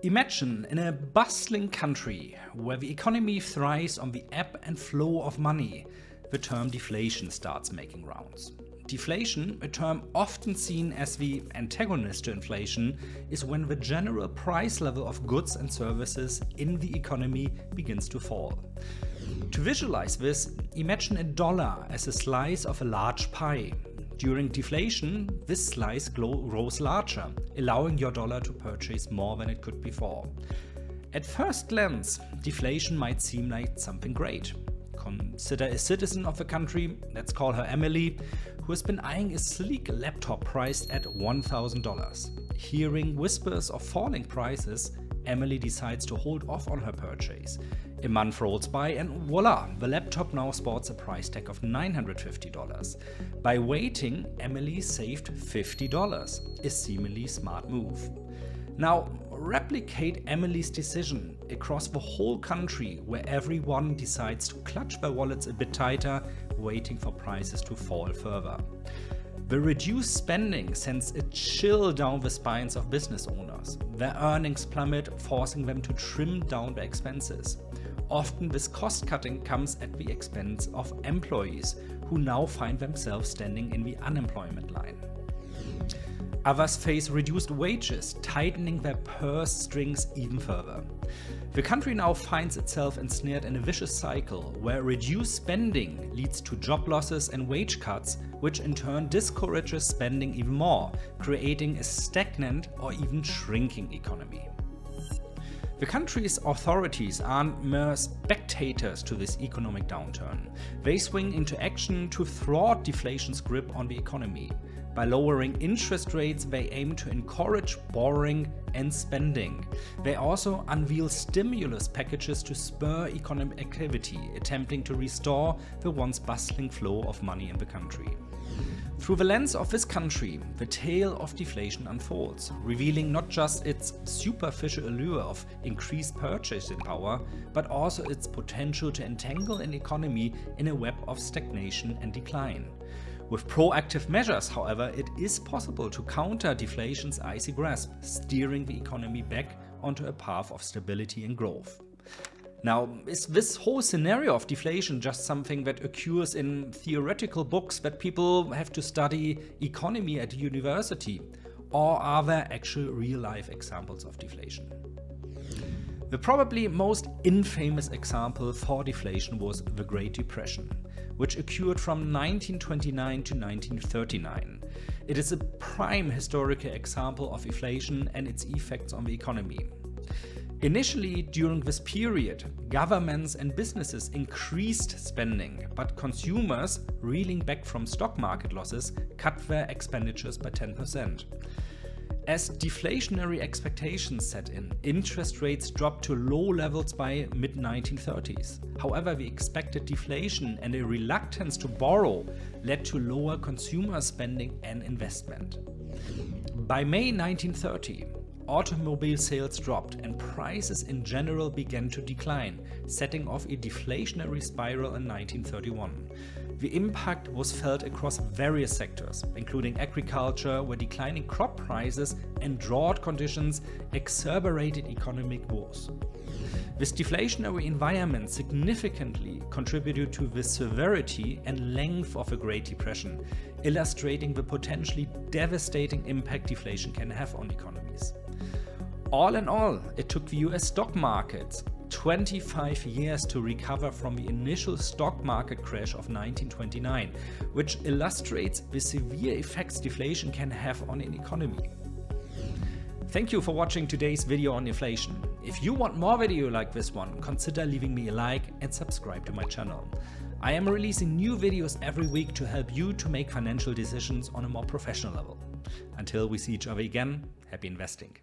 Imagine in a bustling country where the economy thrives on the ebb and flow of money, the term deflation starts making rounds. Deflation, a term often seen as the antagonist to inflation, is when the general price level of goods and services in the economy begins to fall. To visualize this, imagine a dollar as a slice of a large pie. During deflation, this slice grows larger, allowing your dollar to purchase more than it could before. At first glance, deflation might seem like something great. Consider a citizen of a country, let's call her Emily, who has been eyeing a sleek laptop priced at $1,000. Hearing whispers of falling prices, Emily decides to hold off on her purchase. A month rolls by and voila, the laptop now sports a price tag of $950. By waiting, Emily saved $50, a seemingly smart move. Now, replicate Emily's decision across the whole country where everyone decides to clutch their wallets a bit tighter, waiting for prices to fall further. The reduced spending sends a chill down the spines of business owners. Their earnings plummet, forcing them to trim down their expenses. Often this cost cutting comes at the expense of employees who now find themselves standing in the unemployment line. Others face reduced wages, tightening their purse strings even further. The country now finds itself ensnared in a vicious cycle where reduced spending leads to job losses and wage cuts, which in turn discourages spending even more, creating a stagnant or even shrinking economy. The country's authorities aren't mere spectators to this economic downturn. They swing into action to thwart deflation's grip on the economy. By lowering interest rates, they aim to encourage borrowing and spending. They also unveil stimulus packages to spur economic activity, attempting to restore the once bustling flow of money in the country. Through the lens of this country, the tale of deflation unfolds, revealing not just its superficial allure of increased purchasing power, but also its potential to entangle an economy in a web of stagnation and decline. With proactive measures, however, it is possible to counter deflation's icy grasp, steering the economy back onto a path of stability and growth. Now, is this whole scenario of deflation just something that occurs in theoretical books that people have to study economy at university? Or are there actual real-life examples of deflation? The probably most infamous example for deflation was the Great Depression, which occurred from 1929 to 1939. It is a prime historical example of inflation and its effects on the economy. Initially, during this period, governments and businesses increased spending, but consumers, reeling back from stock market losses, cut their expenditures by 10%. As deflationary expectations set in, interest rates dropped to low levels by mid-1930s. However, the expected deflation and a reluctance to borrow led to lower consumer spending and investment. By May 1930, automobile sales dropped and prices in general began to decline, setting off a deflationary spiral in 1931. The impact was felt across various sectors, including agriculture, where declining crop prices and drought conditions exacerbated economic woes. This deflationary environment significantly contributed to the severity and length of the Great Depression, illustrating the potentially devastating impact deflation can have on economies. All in all, it took the US stock market 25 years to recover from the initial stock market crash of 1929, which illustrates the severe effects deflation can have on an economy. Thank you for watching today's video on inflation. If you want more videos like this one, consider leaving me a like and subscribe to my channel. I am releasing new videos every week to help you to make financial decisions on a more professional level. Until we see each other again, happy investing.